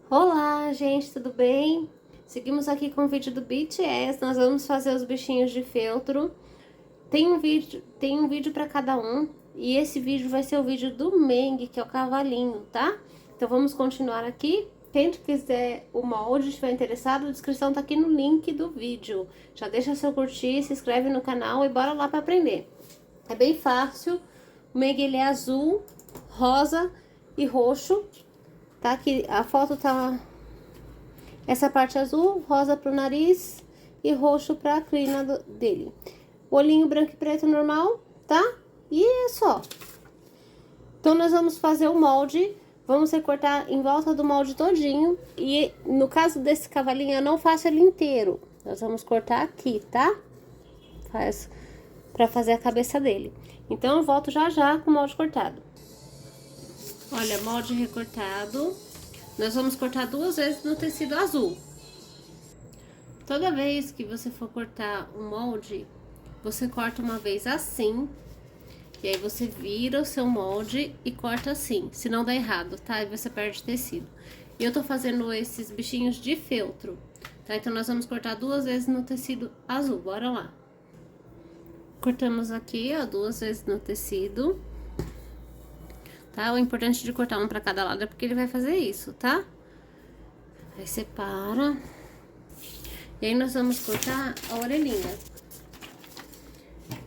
Olá, gente, tudo bem? Seguimos aqui com o vídeo do BTS. Nós vamos fazer os bichinhos de feltro. Tem um vídeo para cada um. E esse vídeo vai ser o vídeo do Meng, que é o cavalinho, tá? Então vamos continuar aqui. Quem quiser o molde, estiver interessado, a descrição tá aqui no link do vídeo. Já deixa seu curtir, se inscreve no canal e bora lá para aprender. É bem fácil. O Meng, ele é azul, rosa e roxo. Tá aqui, a foto tá essa parte azul, rosa pro nariz e roxo pra crina dele. Olhinho branco e preto normal, tá? E é só. Então nós vamos fazer o molde, vamos recortar em volta do molde todinho. E no caso desse cavalinho eu não faço ele inteiro. Nós vamos cortar aqui, tá? Pra fazer a cabeça dele. Então eu volto já já com o molde cortado. Olha, molde recortado. Nós vamos cortar 2 vezes no tecido azul. Toda vez que você for cortar o molde, você corta uma vez assim. E aí você vira o seu molde e corta assim, senão dá errado, tá? E você perde tecido. E eu tô fazendo esses bichinhos de feltro, tá? Então nós vamos cortar 2 vezes no tecido azul, bora lá. Cortamos aqui, ó, 2 vezes no tecido. Tá? O importante de cortar um pra cada lado é porque ele vai fazer isso, tá? Aí separa. E aí nós vamos cortar a orelhinha.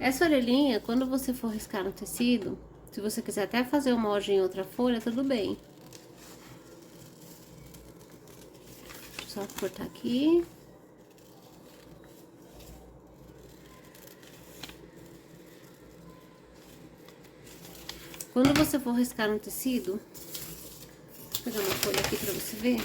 Essa orelhinha, quando você for riscar no tecido, se você quiser até fazer o molde em outra folha, tudo bem. Só cortar aqui. Quando você for riscar no tecido, vou pegar uma folha aqui pra você ver.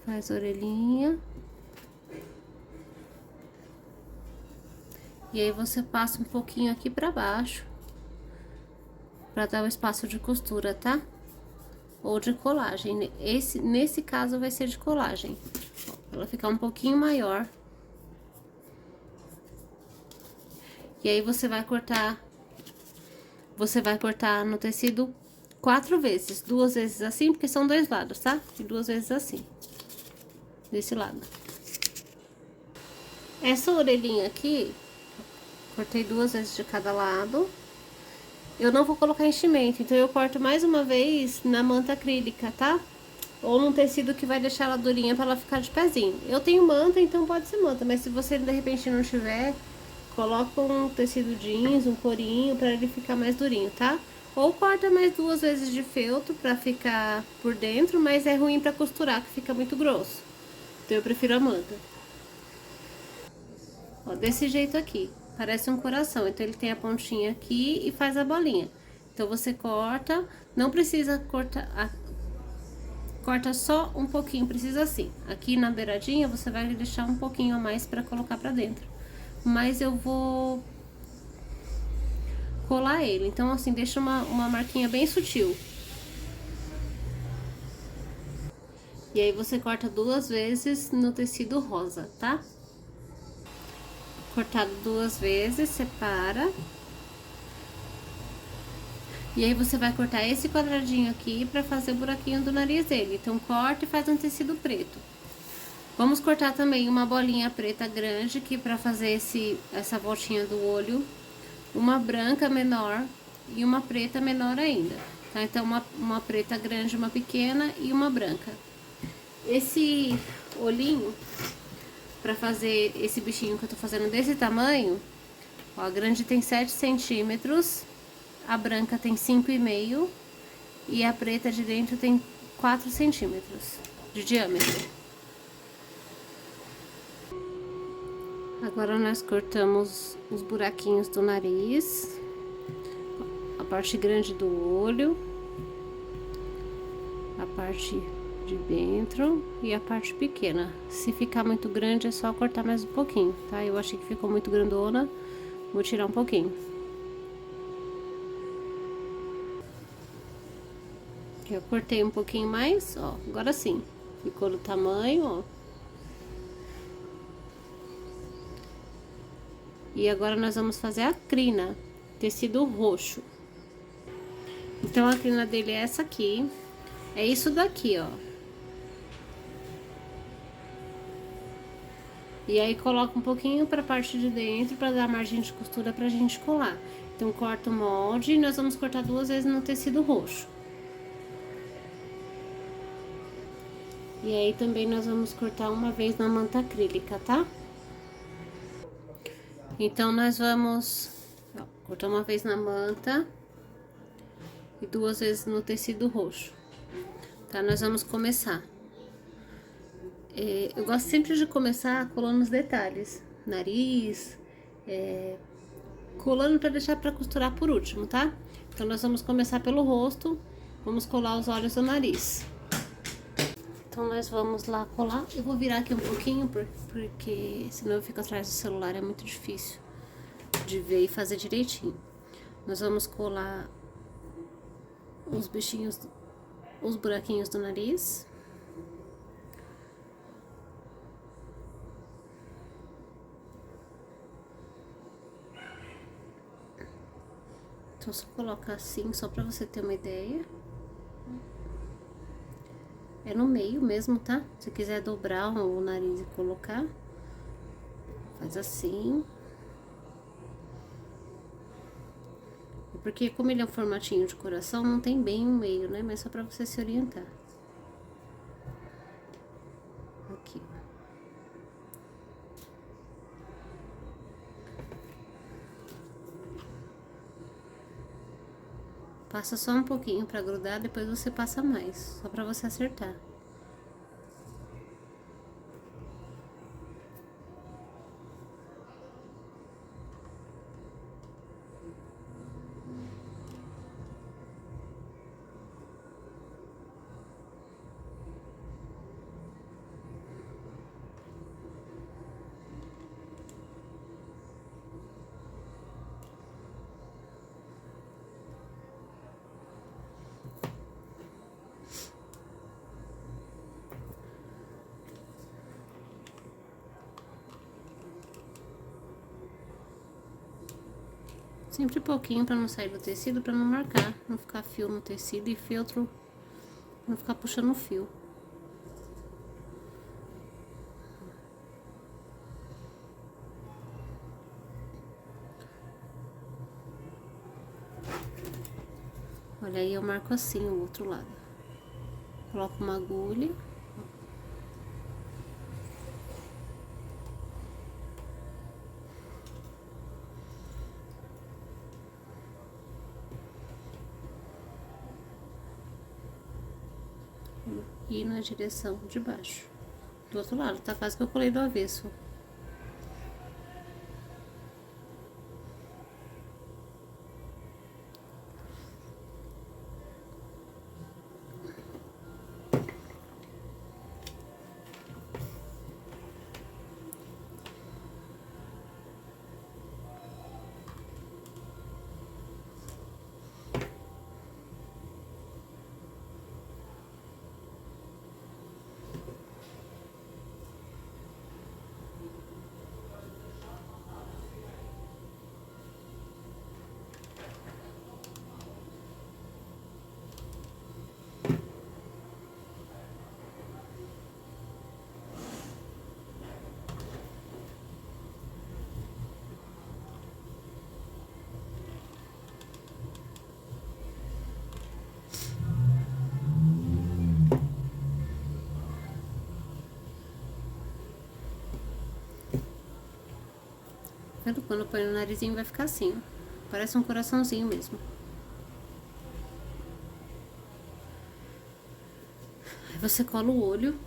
Faz a orelhinha. E aí você passa um pouquinho aqui pra baixo, pra dar o espaço de costura, tá? Ou de colagem. Nesse caso vai ser de colagem. Pra ela ficar um pouquinho maior. E aí você vai cortar no tecido 4 vezes. 2 vezes assim, porque são 2 lados, tá? E 2 vezes assim. Desse lado. Essa orelhinha aqui, cortei 2 vezes de cada lado. Eu não vou colocar enchimento, então eu corto mais uma vez na manta acrílica, tá? Ou num tecido que vai deixar ela durinha pra ela ficar de pezinho. Eu tenho manta, então pode ser manta, mas se você de repente não tiver, coloca um tecido jeans, um corinho, pra ele ficar mais durinho, tá? Ou corta mais 2 vezes de feltro pra ficar por dentro, mas é ruim pra costurar, que fica muito grosso. Então eu prefiro a manta. Ó, desse jeito aqui. Parece um coração, então ele tem a pontinha aqui e faz a bolinha. Então você corta, não precisa cortar, corta só um pouquinho, precisa assim. Aqui na beiradinha você vai deixar um pouquinho a mais pra colocar pra dentro. Mas eu vou colar ele, então assim, deixa uma marquinha bem sutil. E aí você corta 2 vezes no tecido rosa, tá? Cortado 2 vezes, separa. E aí você vai cortar esse quadradinho aqui pra fazer o buraquinho do nariz dele. Então corta e faz um tecido preto. Vamos cortar também uma bolinha preta grande aqui pra fazer essa voltinha do olho. Uma branca menor e uma preta menor ainda. Tá? Então uma preta grande, uma pequena e uma branca. Esse olhinho, pra fazer esse bichinho que eu tô fazendo desse tamanho, ó, a grande tem 7 centímetros, a branca tem 5,5 e a preta de dentro tem 4 centímetros de diâmetro. Agora nós cortamos os buraquinhos do nariz, a parte grande do olho, a parte de dentro e a parte pequena. Se ficar muito grande é só cortar mais um pouquinho, tá? Eu achei que ficou muito grandona, vou tirar um pouquinho. Eu cortei um pouquinho mais, ó, agora sim, ficou no tamanho, ó. E agora nós vamos fazer a crina, tecido roxo. Então, a crina dele é essa aqui. É isso daqui, ó. E aí, coloca um pouquinho pra parte de dentro, pra dar margem de costura pra gente colar. Então, corta o molde e nós vamos cortar 2 vezes no tecido roxo. E aí, também nós vamos cortar uma vez na manta acrílica, tá? Então, nós vamos, ó, cortar uma vez na manta e 2 vezes no tecido roxo. Tá? Nós vamos começar. Eu gosto sempre de começar colando os detalhes. Nariz, colando pra deixar pra costurar por último, tá? Então, nós vamos começar pelo rosto, vamos colar os olhos e o nariz. Então, nós vamos lá colar. Eu vou virar aqui um pouquinho, porque senão eu fico atrás do celular, é muito difícil de ver e fazer direitinho. Nós vamos colar os bichinhos, os buraquinhos do nariz. Então, só colocar assim, só pra você ter uma ideia. É no meio mesmo, tá? Se quiser dobrar o nariz e colocar, faz assim. Porque como ele é um formatinho de coração, não tem bem o meio, né? Mas só pra você se orientar. Aqui. Passa só um pouquinho pra grudar, depois você passa mais, só pra você acertar. Sempre pouquinho pra não sair do tecido, pra não marcar, não ficar fio no tecido e feltro, não ficar puxando o fio. Olha, aí eu marco assim o outro lado. Coloco uma agulha. E na direção de baixo. Do outro lado, tá? Quase que eu colei do avesso. Vendo? Quando põe no narizinho vai ficar assim, ó. Parece um coraçãozinho mesmo. Aí você cola o olho.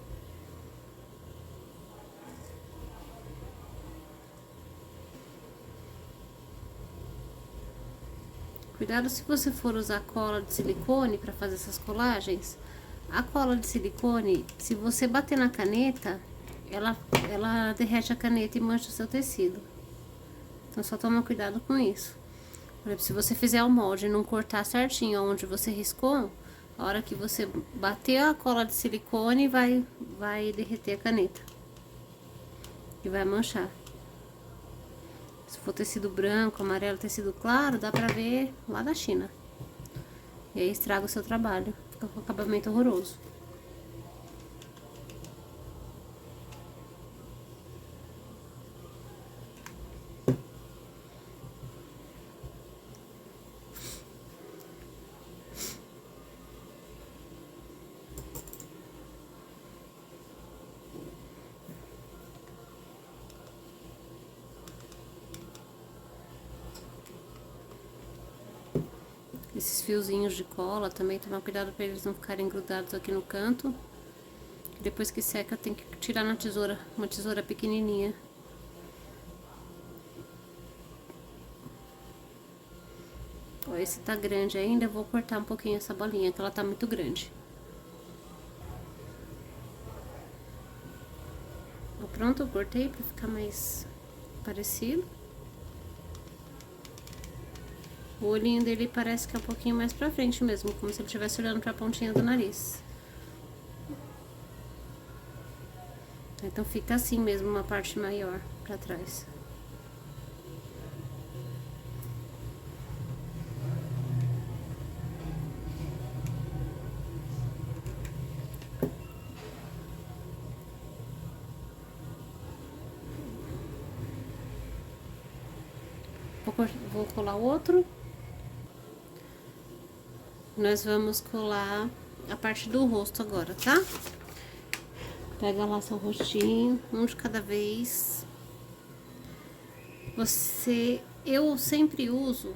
Cuidado se você for usar cola de silicone para fazer essas colagens. A cola de silicone, se você bater na caneta, ela derrete a caneta e mancha o seu tecido. Então, só toma cuidado com isso. Por exemplo, se você fizer o molde e não cortar certinho onde você riscou, a hora que você bater a cola de silicone, vai derreter a caneta. E vai manchar. Se for tecido branco, amarelo, tecido claro, dá pra ver lá da China. E aí estraga o seu trabalho, fica com acabamento horroroso. Esses fiozinhos de cola também, tomar cuidado para eles não ficarem grudados aqui no canto. Depois que seca, tem que tirar na tesoura, uma tesoura pequenininha. Ó, esse tá grande ainda, eu vou cortar um pouquinho essa bolinha, que ela tá muito grande. Ó, pronto, eu cortei pra ficar mais parecido. O olhinho dele parece que é um pouquinho mais pra frente mesmo, como se ele estivesse olhando pra pontinha do nariz. Então fica assim mesmo, uma parte maior pra trás. Vou colar outro. Nós vamos colar a parte do rosto agora, tá? Pega lá seu rostinho, um de cada vez. Eu sempre uso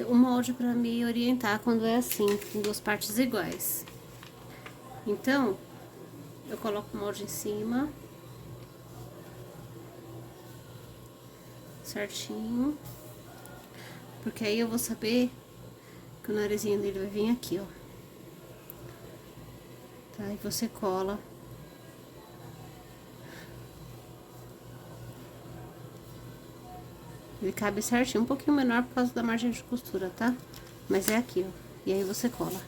o molde pra me orientar quando é assim, em duas partes iguais. Então, eu coloco o molde em cima. Certinho. Porque aí eu vou saber que o narizinho dele vai vir aqui, ó. Tá? E você cola. Ele cabe certinho, um pouquinho menor por causa da margem de costura, tá? Mas é aqui, ó. E aí você cola.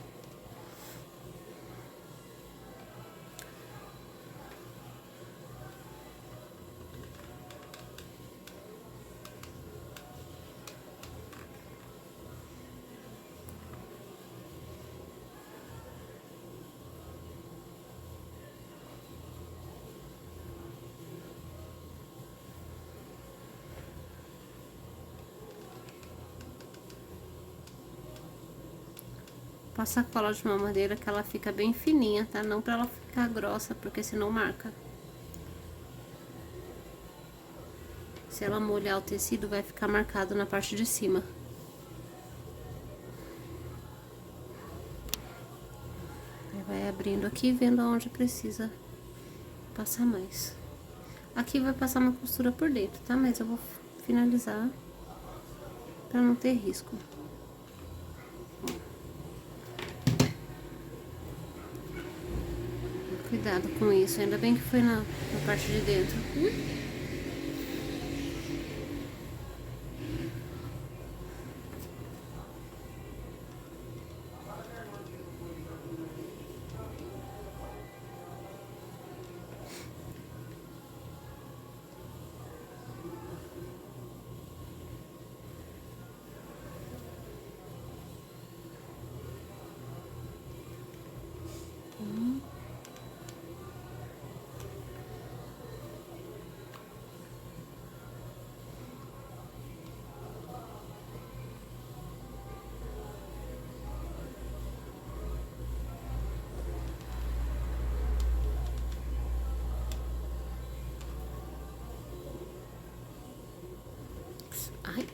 Passa a cola de uma maneira que ela fica bem fininha, tá? Não pra ela ficar grossa, porque senão marca. Se ela molhar o tecido, vai ficar marcado na parte de cima. Aí vai abrindo aqui, vendo aonde precisa passar mais. Aqui vai passar uma costura por dentro, tá? Mas eu vou finalizar pra não ter risco. Cuidado com isso, ainda bem que foi na parte de dentro. Ai,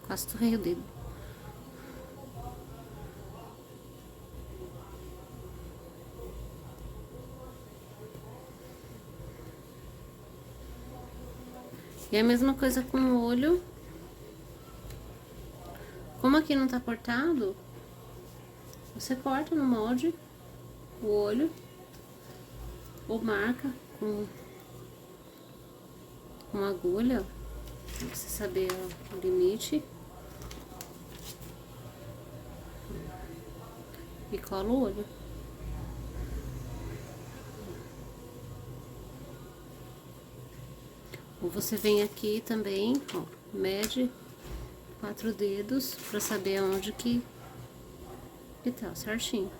quase torrei o dedo. E a mesma coisa com o olho. Como aqui não tá cortado, você corta no molde o olho ou marca com uma agulha, pra você saber o limite. E cola o olho. Ou você vem aqui também, ó, mede 4 dedos pra saber aonde que tá certinho.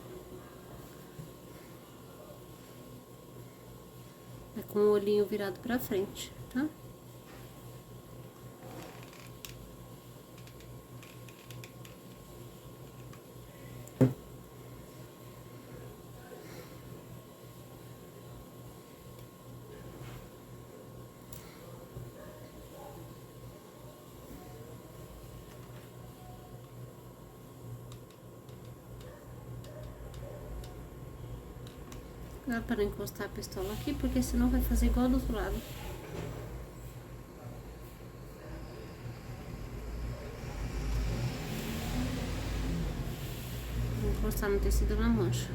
É com o olhinho virado pra frente, tá? Dá para encostar a pistola aqui, porque senão vai fazer igual do outro lado. Vou encostar no tecido na mancha.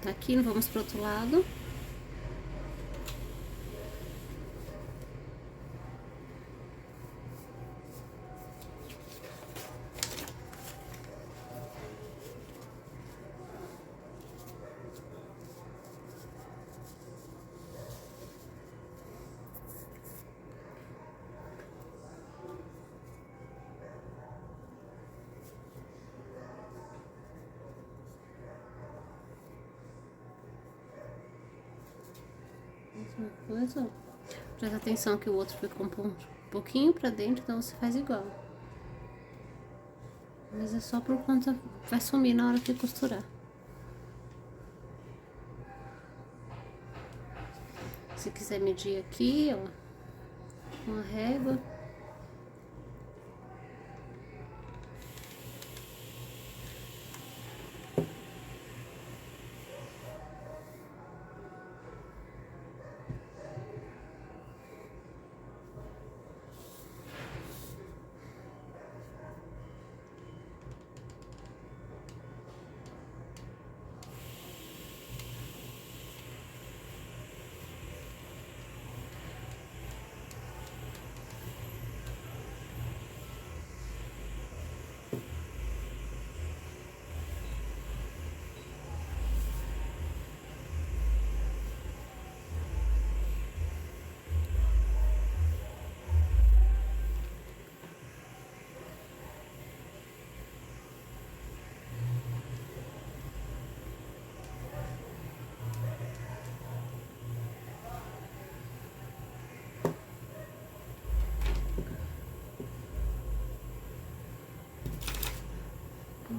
Tá aqui, vamos pro outro lado. Mesma coisa, ó. Presta atenção que o outro ficou um pouquinho pra dentro, então você faz igual. Mas é só por conta, vai sumir na hora que costurar. Se quiser medir aqui, ó, com a régua.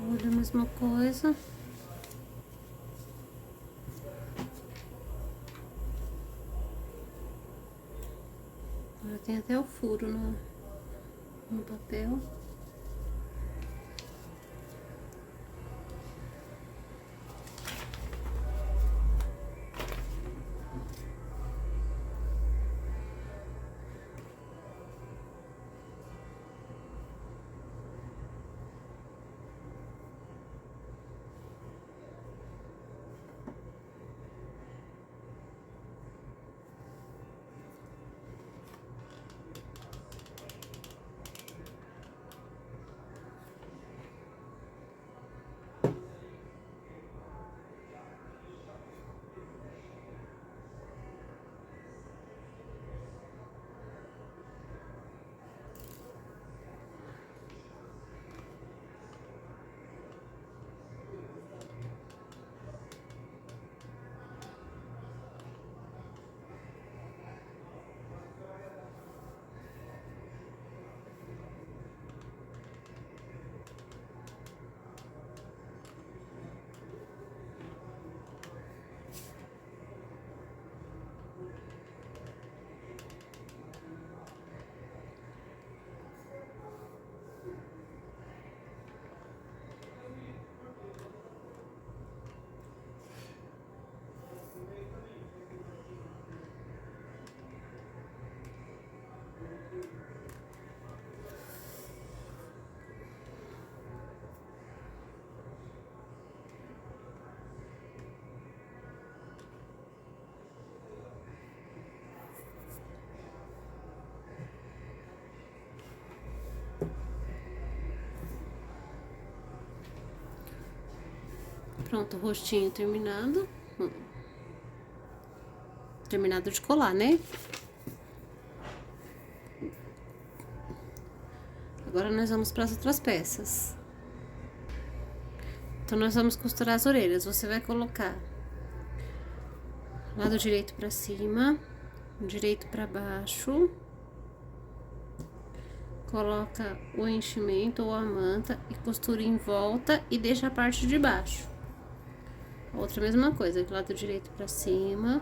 Olha a mesma coisa. Agora tem até o furo no papel. Pronto, o rostinho terminado. Terminado de colar, né? Agora nós vamos para as outras peças. Então, nós vamos costurar as orelhas. Você vai colocar lado direito pra cima, direito pra baixo. Coloca o enchimento ou a manta e costura em volta e deixa a parte de baixo. Outra mesma coisa, lado direito pra cima,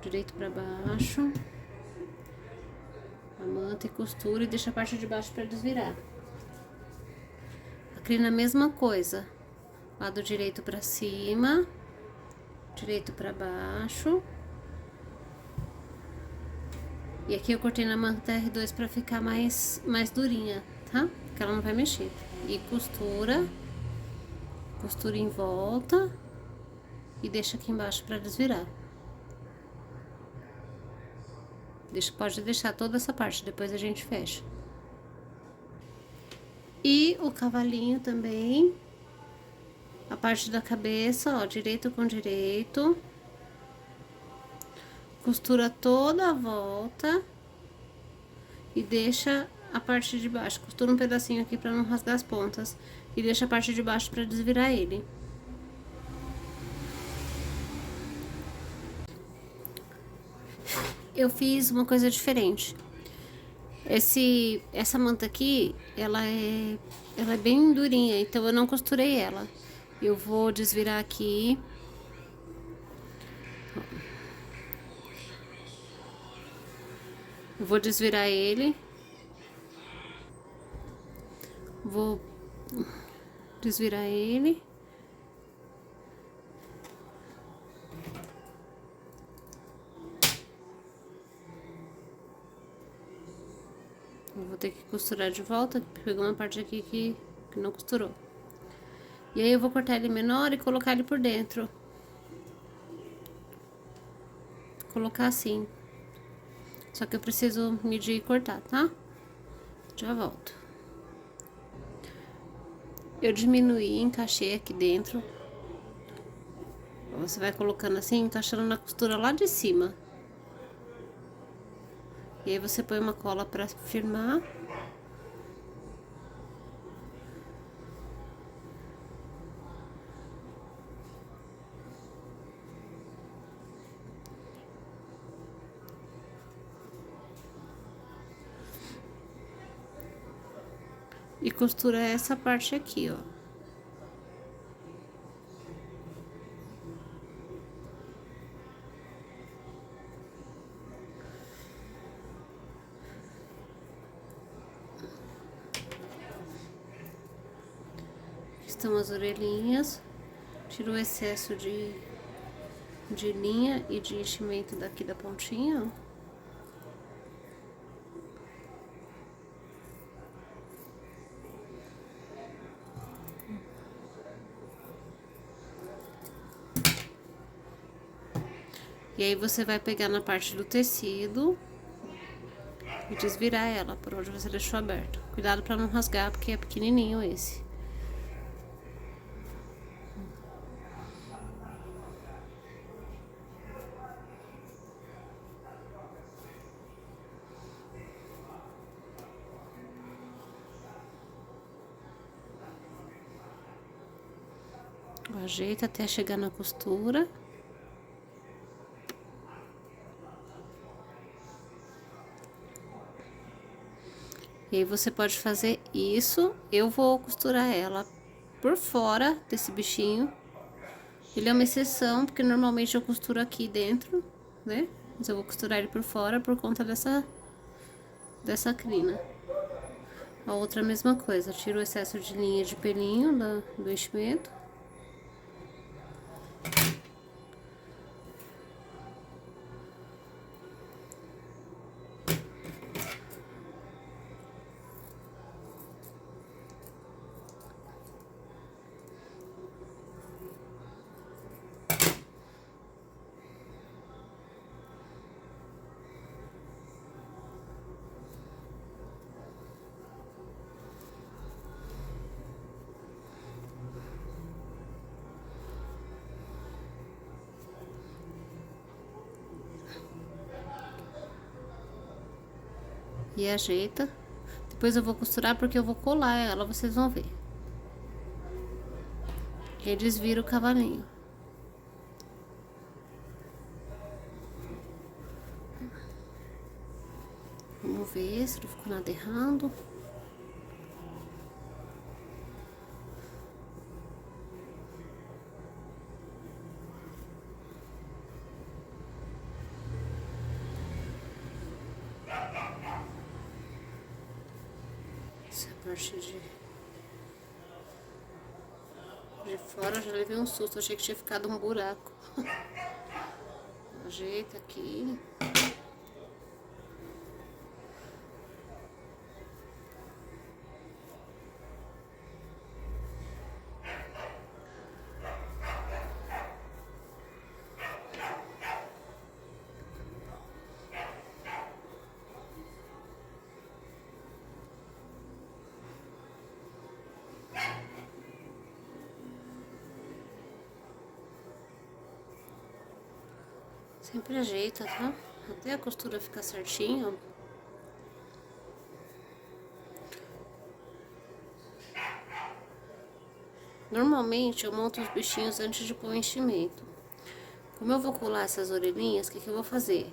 direito pra baixo. A manta e costura e deixa a parte de baixo pra desvirar. A crina, a mesma coisa. Lado direito pra cima, direito pra baixo. E aqui eu cortei na manta R2 pra ficar mais durinha, tá? Porque ela não vai mexer. E costura em volta e deixa aqui embaixo pra desvirar. Pode deixar toda essa parte, depois a gente fecha. E o cavalinho também, a parte da cabeça, ó, direito com direito. Costura toda a volta e deixa a parte de baixo. Costura um pedacinho aqui pra não rasgar as pontas e deixa a parte de baixo pra desvirar ele. Eu fiz uma coisa diferente. Essa manta aqui, ela é bem durinha, então eu não costurei ela. Eu vou desvirar aqui. Eu vou desvirar ele. Vou desvirar ele. Eu vou ter que costurar de volta, pegou uma parte aqui que não costurou. E aí eu vou cortar ele menor e colocar ele por dentro. Colocar assim. Só que eu preciso medir e cortar, tá? Já volto. Eu diminuí, encaixei aqui dentro. Você vai colocando assim, encaixando na costura lá de cima. E aí você põe uma cola pra firmar. E costura essa parte aqui, ó. Estão as orelhinhas. Tiro o excesso de linha e de enchimento daqui da pontinha, ó. E aí você vai pegar na parte do tecido e desvirar ela por onde você deixou aberto. Cuidado pra não rasgar, porque é pequenininho esse. Ajeita até chegar na costura. E aí você pode fazer isso. Eu vou costurar ela por fora desse bichinho. Ele é uma exceção, porque normalmente eu costuro aqui dentro, né? Mas eu vou costurar ele por fora por conta dessa crina. A outra mesma coisa, tiro o excesso de linha de pelinho do enchimento. E ajeita. Depois eu vou costurar porque eu vou colar ela, vocês vão ver. Eles viram o cavalinho. Vamos ver se não ficou nada errado. Essa parte de fora eu já levei um susto, achei que tinha ficado um buraco. Ajeita aqui. Sempre ajeita, tá? Até a costura ficar certinho. Normalmente eu monto os bichinhos antes de pôr o enchimento. Como eu vou colar essas orelhinhas, o que eu vou fazer?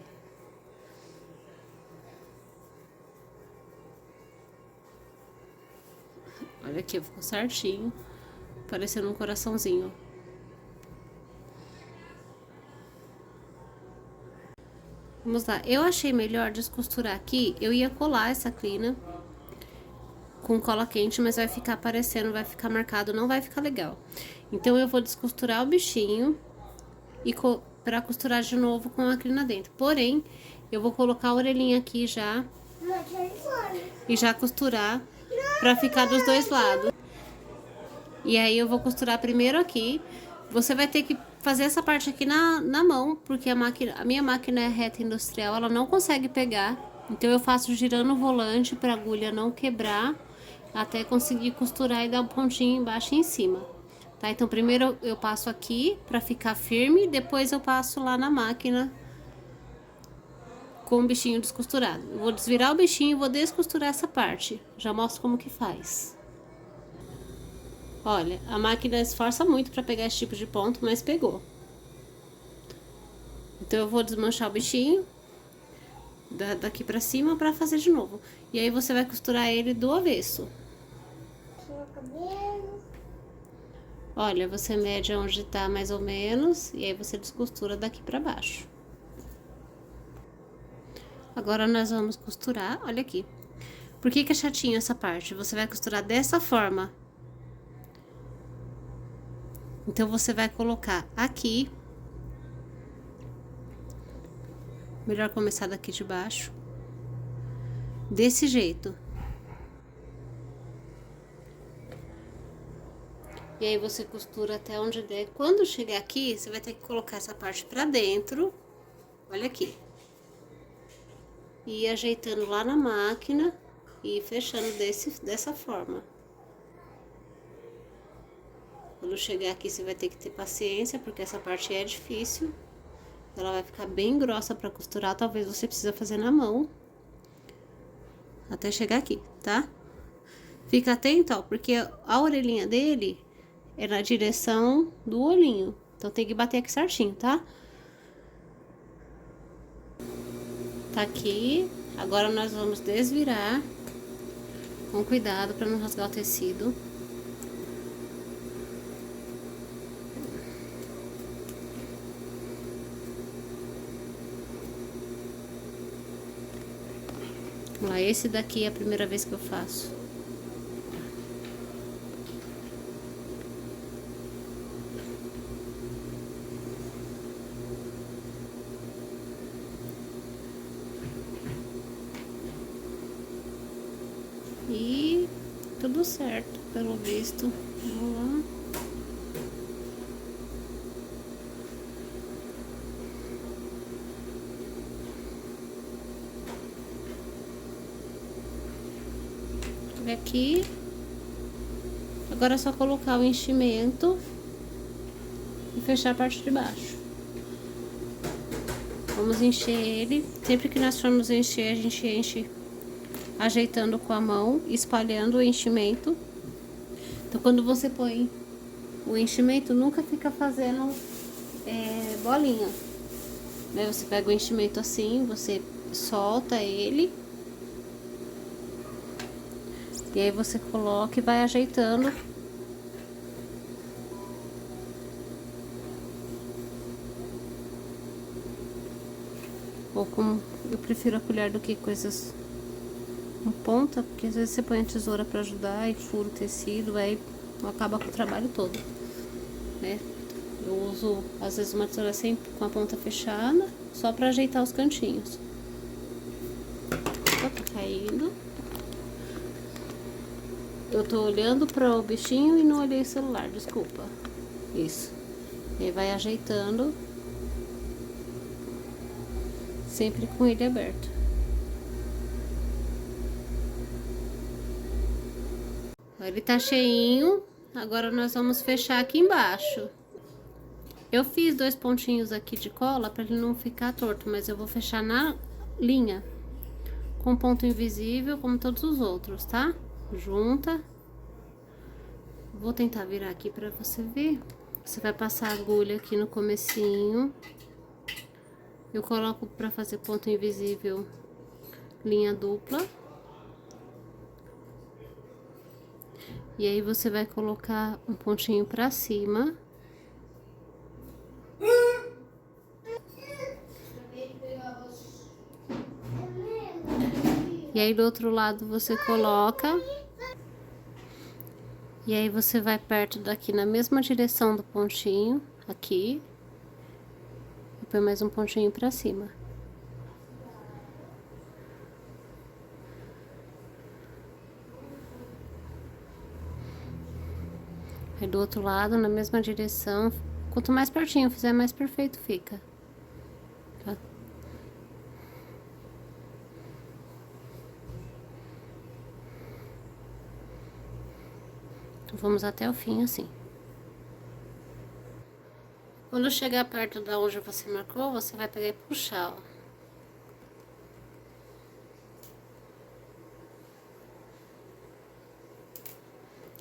Olha aqui, ficou certinho, parecendo um coraçãozinho. Vamos lá, eu achei melhor descosturar aqui, eu ia colar essa crina com cola quente, mas vai ficar aparecendo, vai ficar marcado, não vai ficar legal. Então eu vou descosturar o bichinho e pra costurar de novo com a crina dentro. Porém, eu vou colocar a orelhinha aqui já e já costurar pra ficar dos dois lados. E aí eu vou costurar primeiro aqui. Você vai ter que fazer essa parte aqui na mão, porque a minha máquina é reta industrial, ela não consegue pegar. Então eu faço girando o volante pra agulha não quebrar, até conseguir costurar e dar um pontinho embaixo e em cima. Tá? Então primeiro eu passo aqui pra ficar firme, depois eu passo lá na máquina com o bichinho descosturado. Eu vou desvirar o bichinho e vou descosturar essa parte. Já mostro como que faz. Olha, a máquina esforça muito para pegar esse tipo de ponto, mas pegou. Então eu vou desmanchar o bichinho daqui pra cima para fazer de novo. E aí você vai costurar ele do avesso. Olha, você mede onde tá mais ou menos e aí você descostura daqui pra baixo. Agora nós vamos costurar, olha aqui. Por que é chatinho essa parte? Você vai costurar dessa forma. Então você vai colocar aqui. Melhor começar daqui de baixo. Desse jeito. E aí você costura até onde der. Quando chegar aqui, você vai ter que colocar essa parte pra dentro. Olha aqui. E ir ajeitando lá na máquina e fechando dessa forma. Quando chegar aqui, você vai ter que ter paciência, porque essa parte é difícil. Ela vai ficar bem grossa pra costurar, talvez você precisa fazer na mão. Até chegar aqui, tá? Fica atento, ó, porque a orelhinha dele é na direção do olhinho. Então tem que bater aqui certinho, tá? Tá aqui. Agora nós vamos desvirar com cuidado pra não rasgar o tecido. Vamos lá, esse daqui é a primeira vez que eu faço. E tudo certo, pelo visto. Vamos lá. Aqui. Agora é só colocar o enchimento e fechar a parte de baixo. Vamos encher ele. Sempre que nós formos encher, a gente enche ajeitando com a mão, espalhando o enchimento. Então, quando você põe o enchimento, nunca fica fazendo bolinha, né? Você pega o enchimento assim, você solta ele. E aí você coloca e vai ajeitando. Ou com... eu prefiro a colher do que coisas com ponta, porque às vezes você põe a tesoura pra ajudar e fura o tecido, aí acaba com o trabalho todo, né? Eu uso, às vezes, uma tesoura sempre com a ponta fechada, só pra ajeitar os cantinhos. Ó, tá caindo. Eu tô olhando para o bichinho e não olhei o celular, desculpa. Isso. E aí vai ajeitando. Sempre com ele aberto. Ele tá cheinho. Agora nós vamos fechar aqui embaixo. Eu fiz 2 pontinhos aqui de cola para ele não ficar torto, mas eu vou fechar na linha. Com ponto invisível, como todos os outros, tá? Junta. Vou tentar virar aqui pra você ver. Você vai passar a agulha aqui no comecinho. Eu coloco pra fazer ponto invisível linha dupla. E aí você vai colocar um pontinho pra cima. E aí do outro lado você coloca. E aí você vai perto daqui na mesma direção do pontinho, aqui. E põe mais um pontinho pra cima. Aí do outro lado, na mesma direção. Quanto mais pertinho fizer, mais perfeito fica. Tá? Então, vamos até o fim assim. Quando chegar perto da onde você marcou, você vai pegar e puxar, ó.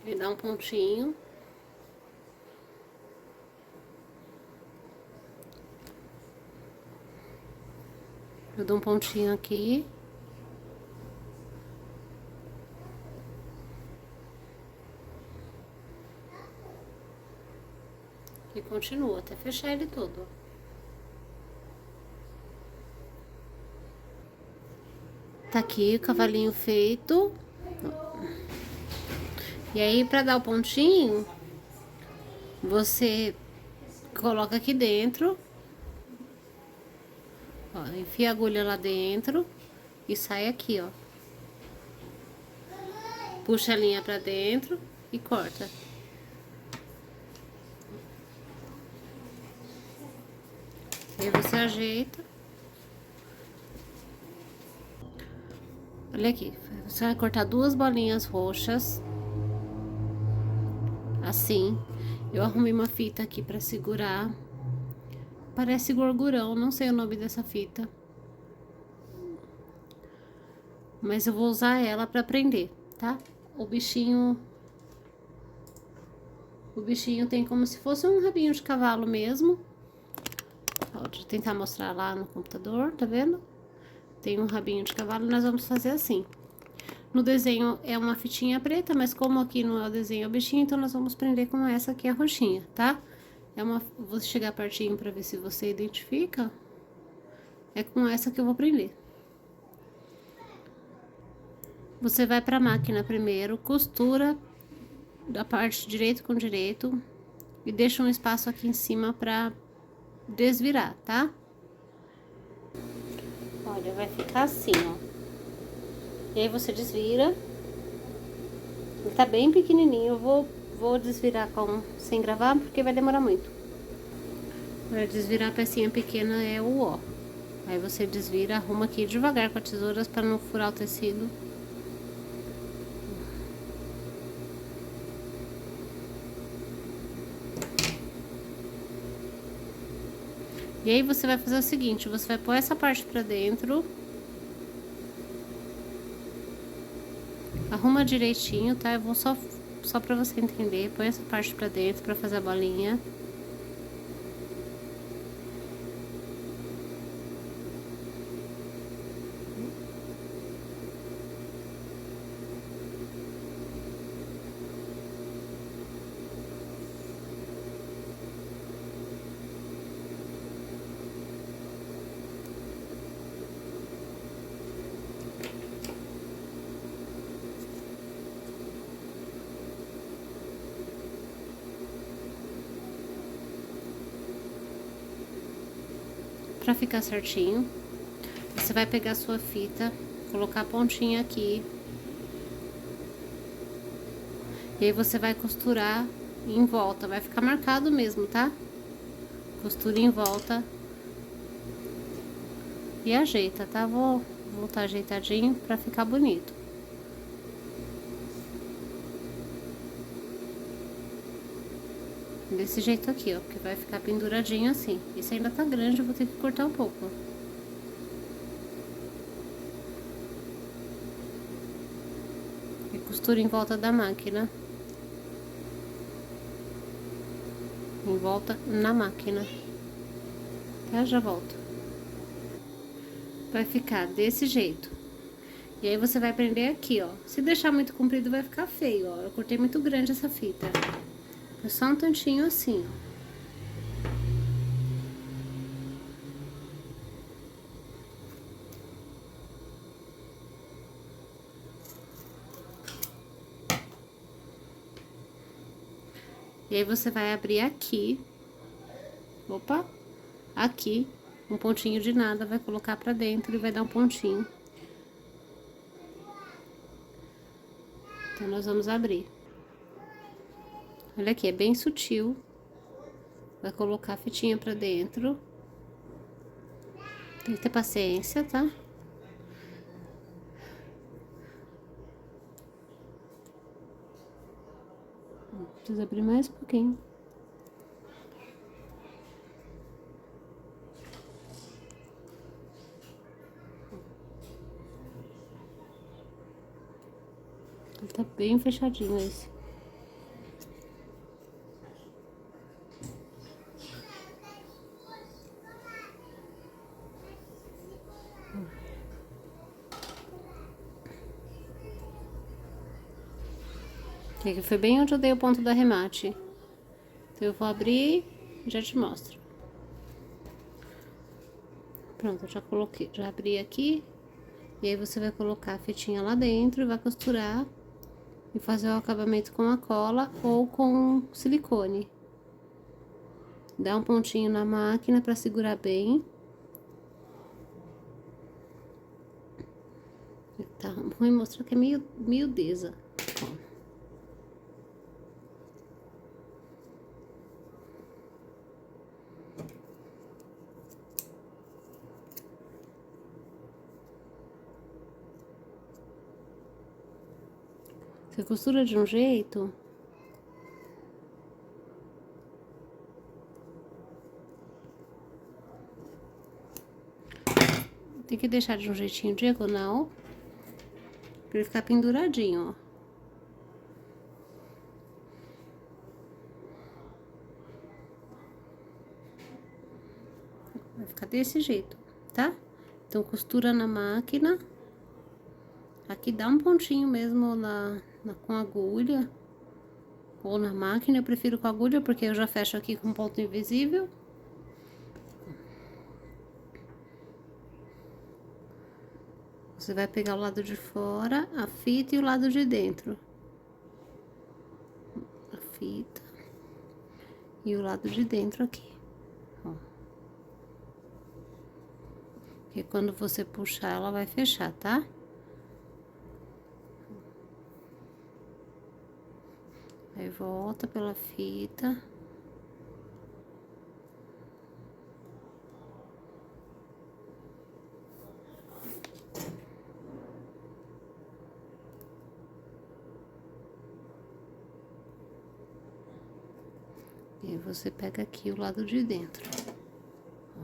E dá um pontinho. Eu dou um pontinho aqui. E continua até fechar ele todo. Tá aqui o cavalinho feito. E aí, pra dar o pontinho, você coloca aqui dentro. Ó, enfia a agulha lá dentro e sai aqui, ó. Puxa a linha pra dentro e corta. Aí você ajeita. Olha aqui, você vai cortar 2 bolinhas roxas. Assim. Eu arrumei uma fita aqui pra segurar. Parece gorgurão, não sei o nome dessa fita. Mas eu vou usar ela pra prender, tá? O bichinho tem como se fosse um rabinho de cavalo mesmo. Pode tentar mostrar lá no computador, tá vendo? Tem um rabinho de cavalo, nós vamos fazer assim. No desenho é uma fitinha preta, mas como aqui não é o desenho, é o bichinho, então nós vamos prender com essa aqui, a roxinha, tá? Vou chegar pertinho pra ver se você identifica. É com essa que eu vou prender. Você vai pra máquina primeiro, costura da parte direito com direito e deixa um espaço aqui em cima pra desvirar, tá? Olha, vai ficar assim, ó. E aí você desvira. Ele tá bem pequenininho, eu vou desvirar sem gravar, porque vai demorar muito. Para desvirar a pecinha pequena é o ó. Aí você desvira, arruma aqui devagar com a tesoura para não furar o tecido. E aí você vai fazer o seguinte, você vai pôr essa parte pra dentro. Arruma direitinho, tá? Eu vou só pra você entender. Põe essa parte pra dentro pra fazer a bolinha. Pra ficar certinho, você vai pegar a sua fita, colocar a pontinha aqui. E aí você vai costurar em volta, vai ficar marcado mesmo, tá? Costura em volta. E ajeita, tá? Vou voltar ajeitadinho pra ficar bonito. Desse jeito aqui, ó, porque vai ficar penduradinho assim. Esse ainda tá grande, eu vou ter que cortar um pouco, ó. E costura em volta da máquina. Em volta na máquina. Tá? Já volto. Vai ficar desse jeito. E aí você vai prender aqui, ó. Se deixar muito comprido vai ficar feio, ó. Eu cortei muito grande essa fita. É só um tantinho assim, ó. E aí você vai abrir aqui. Opa! Aqui, um pontinho de nada, vai colocar pra dentro e vai dar um pontinho. Então, nós vamos abrir. Olha aqui, é bem sutil. Vai colocar a fitinha pra dentro. Tem que ter paciência, tá? Precisa abrir mais um pouquinho. Tá bem fechadinho esse. Aqui foi bem onde eu dei o ponto do arremate. Então, eu vou abrir e já te mostro. Pronto, eu já coloquei, já abri aqui. E aí, você vai colocar a fitinha lá dentro e vai costurar. E fazer o acabamento com a cola ou com silicone. Dá um pontinho na máquina pra segurar bem. Tá ruim mostrar que é meio miudeza. Você costura de um jeito. Tem que deixar de um jeitinho diagonal. Pra ele ficar penduradinho, ó. Vai ficar desse jeito, tá? Então, costura na máquina. Aqui dá um pontinho mesmo com agulha. Ou na máquina, eu prefiro com agulha, porque eu já fecho aqui com ponto invisível. Você vai pegar o lado de fora, a fita e o lado de dentro. A fita e o lado de dentro aqui, ó. Porque quando você puxar, ela vai fechar, tá? Aí, volta pela fita. E aí, você pega aqui o lado de dentro. Ó.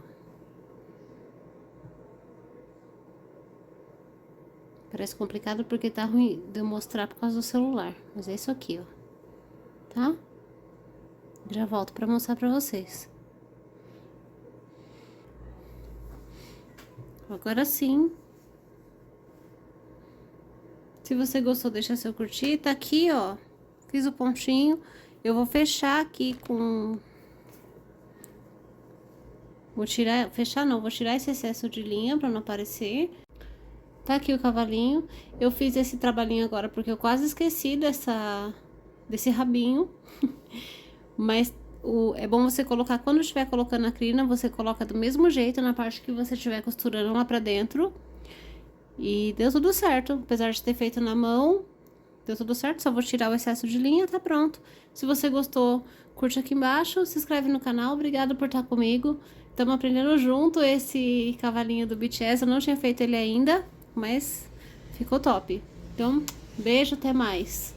parece complicado porque tá ruim de eu mostrar por causa do celular. Mas é isso aqui, ó. Tá? Já volto pra mostrar pra vocês. Agora sim. Se você gostou, deixa seu curtir. Tá aqui, ó. Fiz o pontinho. Eu vou fechar aqui com... Vou tirar... Fechar não, vou tirar esse excesso de linha pra não aparecer. Tá aqui o cavalinho. Eu fiz esse trabalhinho agora porque eu quase esqueci desse rabinho. Mas é bom você colocar, quando estiver colocando a crina, você coloca do mesmo jeito na parte que você estiver costurando lá pra dentro. E deu tudo certo, apesar de ter feito na mão, deu tudo certo. Só vou tirar o excesso de linha, tá pronto. Se você gostou, curte aqui embaixo, se inscreve no canal. Obrigada por estar comigo. Estamos aprendendo junto esse cavalinho do BTS. Eu não tinha feito ele ainda, mas ficou top. Então, beijo, até mais.